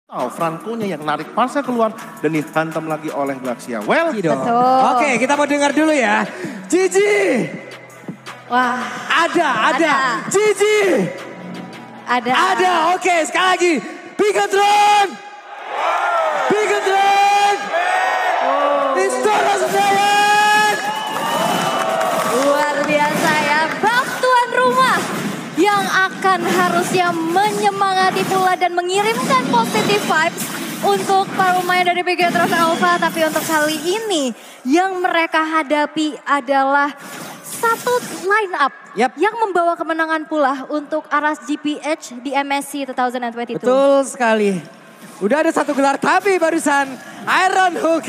Oh, Franco-nya yang narik Parcel keluar dan dihantam lagi oleh Baxia. Well, Betul. Oke, kita mau dengar dulu ya. Gigi. Wah. Ada. Gigi. Ada. Oke, sekali lagi. Bigatron. Istora Senayan. Luar biasa ya. Buff tuan rumah yang akan harusnya menyemangati pula dan mengirimkan positive vibes untuk para pemain dari Bigatron Alpha. Tapi untuk kali ini yang mereka hadapi adalah satu line up yang membawa kemenangan pula untuk Aras GPH di MSC 2022. Betul sekali. Udah ada satu gelar tapi barusan Iron Hook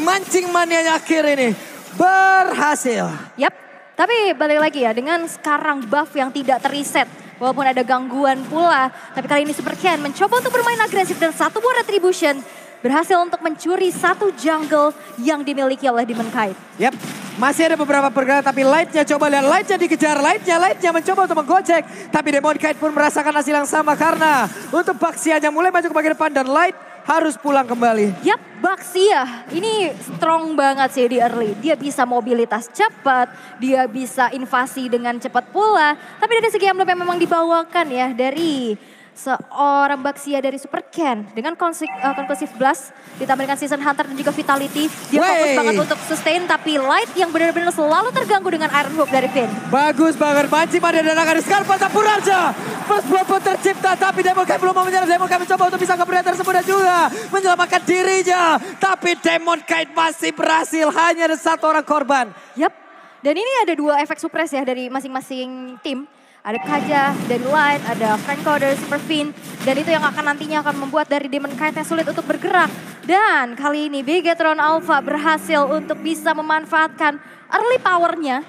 mancing manianya akhir ini berhasil. Yap, tapi balik lagi ya dengan sekarang buff yang tidak teriset. Walaupun ada gangguan pula, tapi kali ini Super Ken mencoba untuk bermain agresif dan satu buah retribution berhasil untuk mencuri satu jungle yang dimiliki oleh Demon Kite. Yap, masih ada beberapa pergerakan tapi Lightnya coba lihat, Lightnya dikejar, Lightnya mencoba untuk menggocek. Tapi Demon Kite pun merasakan hasil yang sama karena untuk Baxia mulai maju ke bagian depan dan Light harus pulang kembali. Yap, Baxia ini strong banget sih di early. Dia bisa mobilitas cepat, dia bisa invasi dengan cepat pula. Tapi dari segi emblem yang memang dibawakan ya dari seorang Baxia dari Super Ken dengan Conclusive Blast ditambah dengan Season Hunter dan juga Vitality. Dia fokus banget untuk sustain tapi Light yang benar-benar selalu terganggu dengan Iron Hook dari Finn. Bagus banget, mancing pada dan akan Scarpa Tapuraja. First blood pun tercipta tapi Demon Kite belum mau menyerah. Demon Kite mencoba untuk bisa keberanian tersebut dan juga menyelamatkan dirinya. Tapi Demon Kite masih berhasil, hanya ada satu orang korban. Yap, dan ini ada dua efek suppress ya dari masing-masing tim. Ada Kaja dari Light, ada Franco dari Super Finn. Dan itu yang akan nantinya akan membuat dari Demon Kite sulit untuk bergerak. Dan kali ini Bigatron Alpha berhasil untuk bisa memanfaatkan early powernya.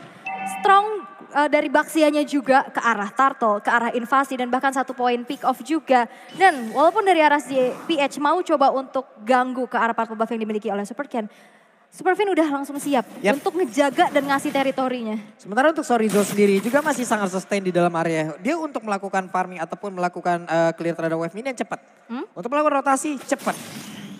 Strong dari Baxianya juga ke arah Turtle, ke arah invasi dan bahkan satu poin pick off juga. Dan walaupun dari arah PH mau coba untuk ganggu ke arah purple buff yang dimiliki oleh Super Ken. Super Finn udah langsung siap untuk ngejaga dan ngasih teritorinya. Sementara untuk Sorizo sendiri juga masih sangat sustain di dalam area. Dia untuk melakukan farming ataupun melakukan clear terhadap wave minion cepat. Untuk melakukan rotasi cepat.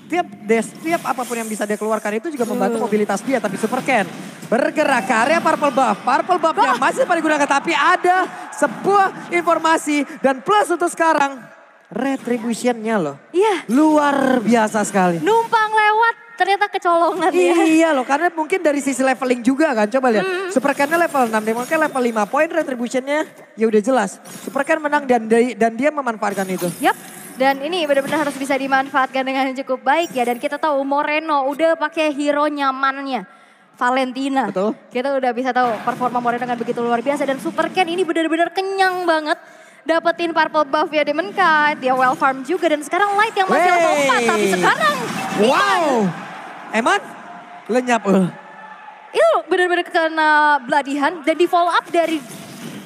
Tiap apapun yang bisa dia keluarkan itu juga membantu mobilitas dia. Tapi Super Ken bergerak ke area purple buff. Purple buffnya masih paling digunakan tapi ada sebuah informasi. Dan plus untuk sekarang retributionnya loh. Iya. Luar biasa sekali. Numpang lewat. Ternyata kecolongan ya. Iya loh, karena mungkin dari sisi leveling juga kan. Coba lihat, Super Ken level 6, Demon Kite level 5. Poin retributionnya ya udah jelas. Super Ken menang dan dia memanfaatkan itu. Yap, dan ini benar-benar harus bisa dimanfaatkan dengan cukup baik ya. Dan kita tahu Moreno udah pakai hero nyamannya. Valentina. Betul. Kita udah bisa tahu performa Moreno dengan begitu luar biasa. Dan Super Ken ini benar-benar kenyang banget. Dapetin purple buff ya Demon Kite, dia well farm juga. Dan sekarang Light yang masih level 4. Tapi sekarang wow, Eman lenyap. Itu benar-benar kena bloodihan dan di follow up dari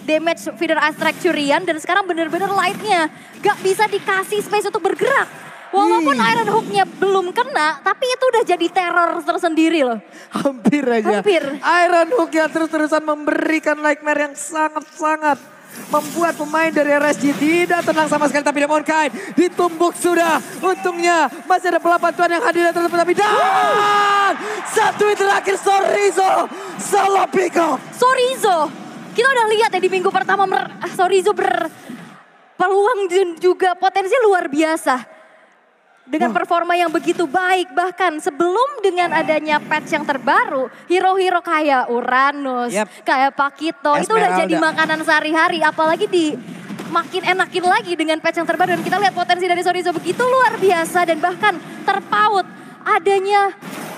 damage feeder Astrek Curian. Dan sekarang benar-benar Lightnya gak bisa dikasih space untuk bergerak. Walaupun Iron Hook-nya belum kena, tapi itu udah jadi teror tersendiri loh. Hampir aja. Hampir. Iron Hook-nya terus-terusan memberikan nightmare yang sangat-sangat membuat pemain dari RSG tidak tenang sama sekali. Tapi Demon Kite ditumbuk sudah. Untungnya masih ada pelapan tuan yang hadir tersebut. Tapi dan satu itu terakhir Sorizo solo pick off. Sorizo, kita udah lihat ya di minggu pertama Sorizo berpeluang dan juga potensi luar biasa. Dengan performa yang begitu baik, bahkan sebelum dengan adanya patch yang terbaru, hero-hero kayak Uranus, kayak Pakito, itu udah jadi makanan sehari-hari. Apalagi makin enakin lagi dengan patch yang terbaru. Dan kita lihat potensi dari Sorizo begitu luar biasa dan bahkan terpaut adanya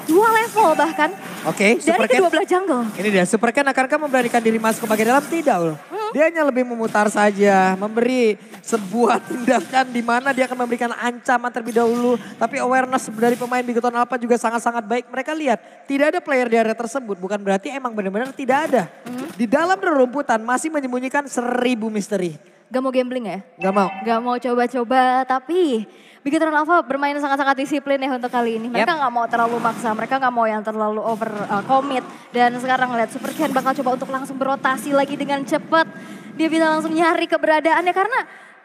2 level bahkan dari kedua belah jungle. Ini dia, Super Ken akankah memberanikan diri masuk ke bagian dalam? Tidak loh. Dia hanya lebih memutar saja, memberi sebuah tindakan di mana dia akan memberikan ancaman terlebih dahulu. Tapi awareness dari pemain Bigatron Alpha juga sangat-sangat baik. Mereka lihat tidak ada player di area tersebut, bukan berarti emang benar-benar tidak ada. Di dalam rerumputan masih menyembunyikan 1000 misteri. Gak mau gambling ya? Gak mau. Gak mau coba-coba, tapi Bigatron Alpha bermain sangat-sangat disiplin ya untuk kali ini. Mereka gak mau terlalu maksa, mereka gak mau yang terlalu over commit. Dan sekarang lihat Super Ken bakal coba untuk langsung berotasi lagi dengan cepat. Dia bisa langsung nyari keberadaannya karena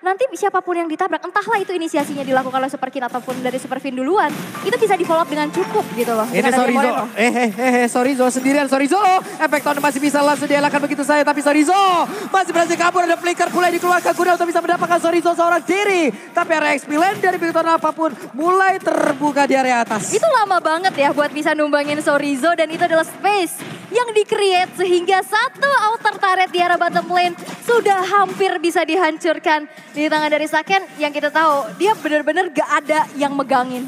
nanti siapapun yang ditabrak, entahlah itu inisiasinya dilakukan oleh Super King ataupun dari Super Fin duluan, itu bisa di follow up dengan cukup gitu loh. Ini Sorizo sendirian, Sorizo. Efek tahun masih bisa langsung dielakkan begitu saja, tapi Sorizo masih berhasil kabur. Ada flicker mulai dikeluarkan kuda untuk bisa mendapatkan Sorizo seorang diri. Tapi area XP Lane dari begitu apapun mulai terbuka di area atas. Itu lama banget ya buat bisa numbangin Sorizo dan itu adalah space yang di-create sehingga satu outer turret di arah bottom lane sudah hampir bisa dihancurkan di tangan dari Saken yang kita tahu dia benar-benar gak ada yang megangin.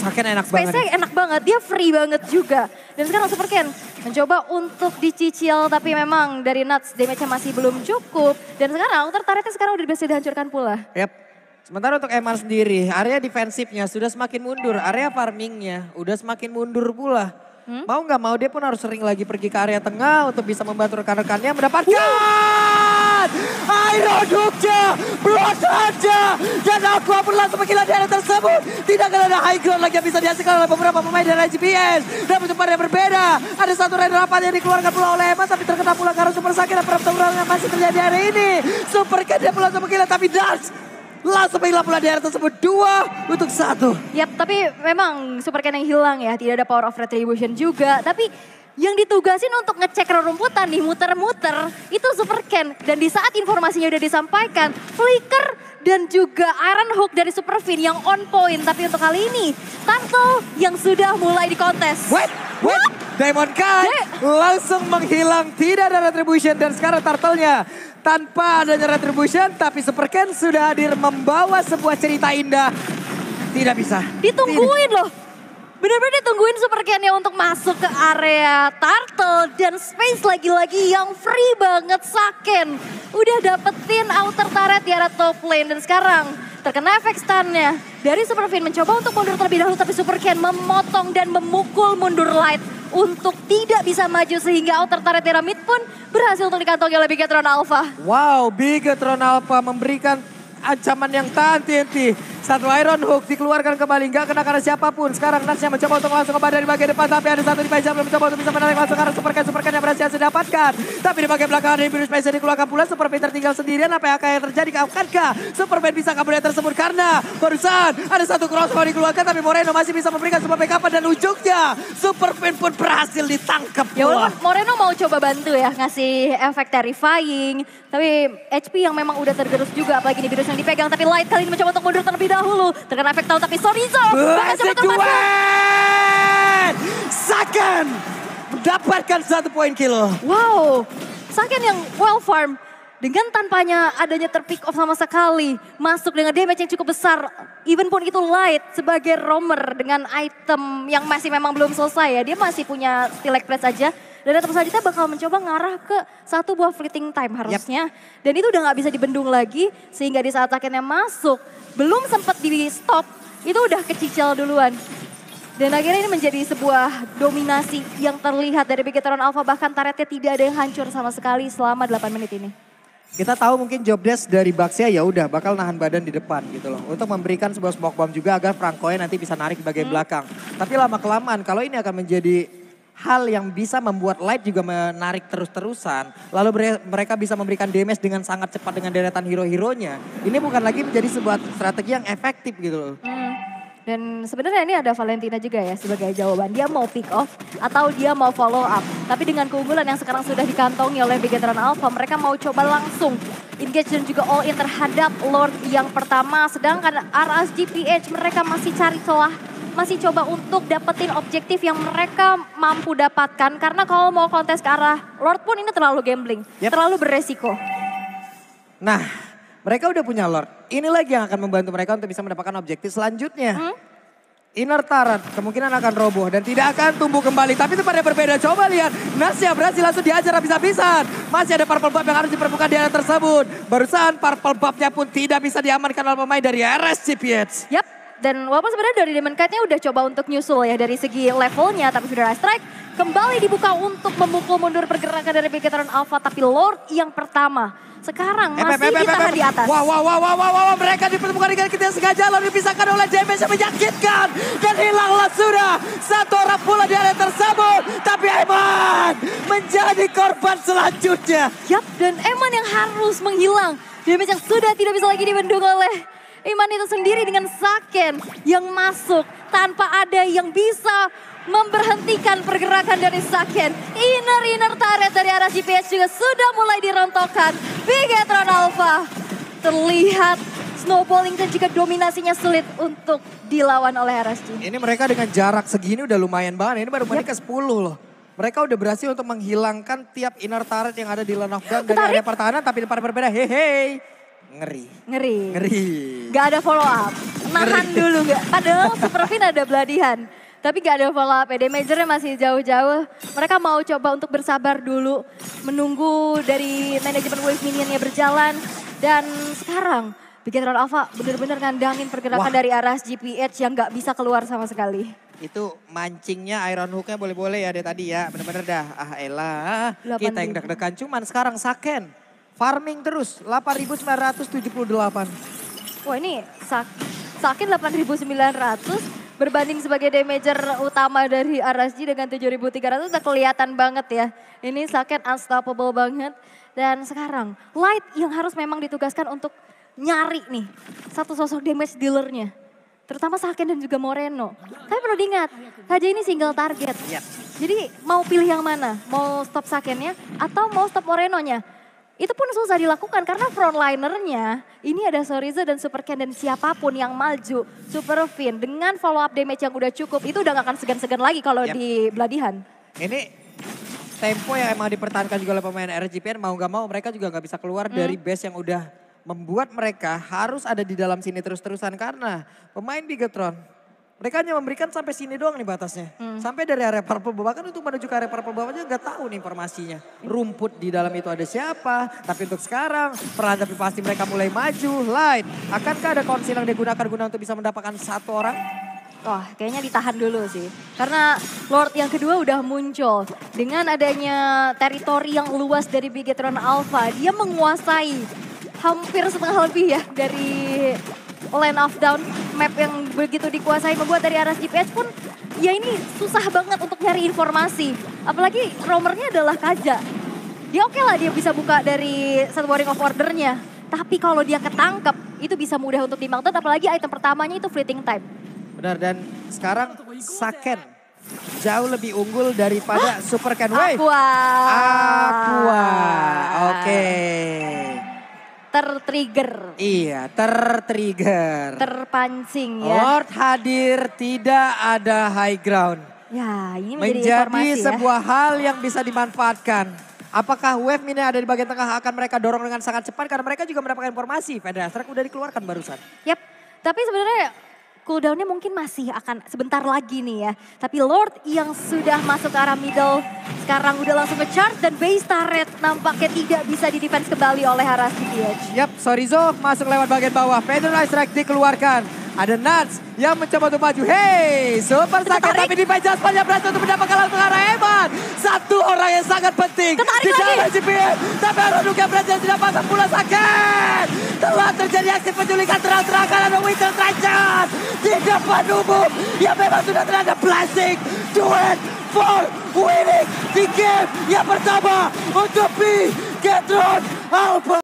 Saken enak banget. Space-nya enak banget, dia free banget juga. Dan sekarang Super Ken mencoba untuk dicicil tapi memang dari Nuts damage-nya masih belum cukup. Dan sekarang outer turretnya sekarang udah bisa dihancurkan pula. Yap. Sementara untuk Eman sendiri, area defensifnya sudah semakin mundur, area farmingnya udah semakin mundur pula. Mau nggak mau dia pun harus sering lagi pergi ke area tengah untuk bisa membantu rekan-rekannya mendapatkan Iron Hook-nya, Blood aja. Dan aku pun langsung menggila di area tersebut. Tidak akan ada high ground lagi yang bisa dihasilkan oleh beberapa pemain dari GPS. Dan tempat yang berbeda, ada satu raid rapat yang dikeluarkan pula oleh Eman tapi terkena pula karena super sakit dan pertempuran yang masih terjadi hari ini. Super Ken dia pula langsung menggila tapi Dars langsung menghilang pula di area tersebut 2 untuk 1. Yap, tapi memang Super Ken yang hilang ya, tidak ada power of retribution juga. Tapi yang ditugasin untuk ngecek rerumputan nih muter-muter itu Super Ken. Dan di saat informasinya udah disampaikan, Flicker dan juga Iron Hook dari Super Fin yang on point. Tapi untuk kali ini, Turtle yang sudah mulai dikontes. Wait. Diamond Kai langsung menghilang, tidak ada retribution dan sekarang Turtle-nya tanpa adanya retribution tapi Super Ken sudah hadir membawa sebuah cerita indah. Tidak bisa. Ditungguin loh. Benar-benar ditungguin Super Ken-nya untuk masuk ke area Turtle dan space lagi-lagi yang free banget Saken. Udah dapetin outer turret di area top lane dan sekarang terkena efek stun-nya. Dari Super Fin mencoba untuk mundur terlebih dahulu tapi Super Ken memotong dan memukul mundur Light untuk tidak bisa maju sehingga outer turret di mid pun berhasil untuk dikantongi oleh Bigetron Alpha. Wow, Bigetron Alpha memberikan ancaman yang tahan TNT. Satu Iron Hook dikeluarkan kembali, nggak kena karena siapapun. Sekarang Nasnya mencoba untuk langsung kembali dari bagian depan, tapi ada satu di Paisa belum mencoba untuk bisa menarik langsung karena Super Ken yang berhasil didapatkan. Tapi di bagian belakang dari Virus Paisa dikeluarkan pula, Super Pen tertinggal sendirian. Apa yang akan terjadi? Akankah Super Pen bisa kabur dari tersebut? Karena barusan ada satu crossbow dikeluarkan, tapi Moreno masih bisa memberikan sebuah backup dan ujungnya Super Pen pun berhasil ditangkap Ya pula. walaupun Moreno mau coba bantu ya, ngasih efek terrifying. Tapi HP yang memang udah tergerus juga, apalagi di virus yang dipegang. Tapi Light kali ini mencoba untuk mundur terlebih dahulu. Terkena efek tahu, tapi Sorizo Blessed Duet! Saken mendapatkan 1 poin kill. Wow, Saken yang well farm. Dengan tanpanya adanya terpick off sama sekali. Masuk dengan damage yang cukup besar. Even pun itu Light sebagai roamer dengan item yang masih memang belum selesai ya. Dia masih punya Still Press aja. Dan tentu saja kita bakal mencoba ngarah ke satu buah fleeting time harusnya. Dan itu udah gak bisa dibendung lagi. Sehingga di saat Sakennya masuk, belum sempat di stop, itu udah kecicil duluan. Dan akhirnya ini menjadi sebuah dominasi yang terlihat dari Bigetron Alpha. Bahkan turretnya tidak ada yang hancur sama sekali selama 8 menit ini. Kita tahu mungkin job desk dari Baxia ya udah bakal nahan badan di depan gitu loh. Untuk memberikan sebuah smoke bomb juga agar Francoy nanti bisa narik di bagian belakang. Tapi lama kelamaan kalau ini akan menjadi hal yang bisa membuat Light juga menarik terus-terusan. Lalu mereka bisa memberikan damage dengan sangat cepat dengan deretan hero-heronya. Ini bukan lagi menjadi sebuah strategi yang efektif gitu loh. Dan sebenarnya ini ada Valentina juga ya sebagai jawaban. Dia mau pick off atau dia mau follow up. Tapi dengan keunggulan yang sekarang sudah dikantongi oleh Bigetron Alpha, mereka mau coba langsung engage dan juga all in terhadap Lord yang pertama. Sedangkan RSGPH mereka masih cari celah. Masih coba untuk dapetin objektif yang mereka mampu dapatkan. Karena kalau mau kontes ke arah Lord pun ini terlalu gambling. Terlalu beresiko. Nah, mereka udah punya Lord. Ini lagi yang akan membantu mereka untuk bisa mendapatkan objektif selanjutnya. Inner turret kemungkinan akan roboh dan tidak akan tumbuh kembali. Tapi tempatnya berbeda. Coba lihat. Nasya berhasil langsung dihajar habis-habisan. Masih ada purple buff yang harus diperbuka di area tersebut. Barusan purple buffnya pun tidak bisa diamankan oleh pemain dari RSGPH. Yap. Dan walaupun sebenarnya dari Demon Kite-nya udah coba untuk nyusul ya dari segi levelnya. Tapi Federal Strike kembali dibuka untuk memukul mundur pergerakan dari Bigetron Alpha. Tapi Lord yang pertama sekarang masih ditahan di atas. Wow, mereka dipertemukan dengan kita sengaja lalu dipisahkan oleh damage yang menyakitkan. Dan hilanglah sudah satu orang pula di area tersebut. Tapi Eman Eman menjadi korban selanjutnya. Yap, dan Eman yang harus menghilang. Damage yang sudah tidak bisa lagi dibendung oleh Iman itu sendiri dengan Saken yang masuk tanpa ada yang bisa memberhentikan pergerakan dari Saken. Inner turret dari arah GPS juga sudah mulai dirontokkan. Bigetron Alpha terlihat snowballing dan juga dominasinya sulit untuk dilawan oleh RSG. Ini mereka dengan jarak segini udah lumayan banget. Ini baru menit ke 10 loh. Mereka udah berhasil untuk menghilangkan tiap inner turret yang ada di lane of down dari area pertahanan. Tapi di tempat berbeda, hehe. Ngeri. Gak ada follow up. Nahan dulu gak. Padahal Superfin ada beladihan. Tapi gak ada follow up. Damagernya masih jauh-jauh. Mereka mau coba untuk bersabar dulu. Menunggu dari manajemen wave minionnya berjalan. Dan sekarang Bigetron Alpha benar-benar ngandangin pergerakan dari arah GPH yang gak bisa keluar sama sekali. Itu mancingnya Iron Hook-nya boleh-boleh ya dari tadi ya. Bener-bener dah. Ah elah. Kita yang deg-degan. Cuman sekarang Saken. Farming terus, 8.978. Wah ini Saken 8.900 berbanding sebagai damager utama dari RSG dengan 7.300 udah kelihatan banget ya. Ini Saken unstoppable banget. Dan sekarang Light yang harus memang ditugaskan untuk nyari nih satu sosok damage dealernya. Terutama Saken dan juga Moreno. Tapi perlu diingat, KJ ini single target. Jadi mau pilih yang mana? Mau stop Sakennya atau mau stop Morenonya? Itu pun susah dilakukan karena frontlinernya ini ada Soriza dan Super Ken dan siapapun yang maju. Superfin dengan follow up damage yang udah cukup itu udah gak akan segan-segan lagi kalau di beladihan. Ini tempo yang emang dipertahankan juga oleh pemain RGPN mau gak mau mereka juga gak bisa keluar dari base yang udah membuat mereka harus ada di dalam sini terus-terusan karena pemain Bigetron. Mereka hanya memberikan sampai sini doang nih batasnya. Sampai dari area purple bahkan untuk menuju ke area purple bawahnya nggak tahu nih informasinya. Rumput di dalam itu ada siapa. Tapi untuk sekarang perlahan tapi pasti mereka mulai maju. Light, akankah ada konsil yang digunakan guna untuk bisa mendapatkan satu orang? Wah kayaknya ditahan dulu sih. Karena Lord yang kedua udah muncul. Dengan adanya teritori yang luas dari Bigetron Alpha. Dia menguasai hampir setengah lebih ya dari Lane of Down, map yang begitu dikuasai membuat dari arah GPS pun ya ini susah banget untuk nyari informasi. Apalagi roamernya adalah Kaja. Dia oke lah dia bisa buka dari satu warring of ordernya. Tapi kalau dia ketangkep itu bisa mudah untuk di-mounted apalagi item pertamanya itu fleeting time. Benar dan sekarang Saken jauh lebih unggul daripada Super Ken Wave. Aqua. Oke. Tertrigger. Iya, tertrigger. Terpancing ya. Lord hadir, tidak ada high ground. Ya, ini menjadi sebuah hal yang bisa dimanfaatkan. Apakah wave ini ada di bagian tengah akan mereka dorong dengan sangat cepat karena mereka juga mendapatkan informasi. Fedrastrek udah dikeluarkan barusan. Yap, tapi sebenarnya cooldownnya mungkin masih akan sebentar lagi nih ya. Tapi Lord yang sudah masuk ke arah middle sekarang udah langsung nge-charge dan base turret nampaknya tidak bisa di-defense kembali oleh arah CPH. Yap, Sorizo masuk lewat bagian bawah. Fedrastrek dikeluarkan. Ada Nuts yang mencoba untuk maju. Hey, Super Saken tapi di Pajas banyak berhasil untuk mendapatkan langsung arah Eman. Satu orang yang sangat penting di dalam GPM. Tapi Aronuka berhasil tidak pasang pula Saken. Telah terjadi aksi penculikan terang-terangan ada Winter Trajan di depan umum. Yang memang sudah terada blessing. Duet for winning di game yang pertama untuk Bigetron Alpha.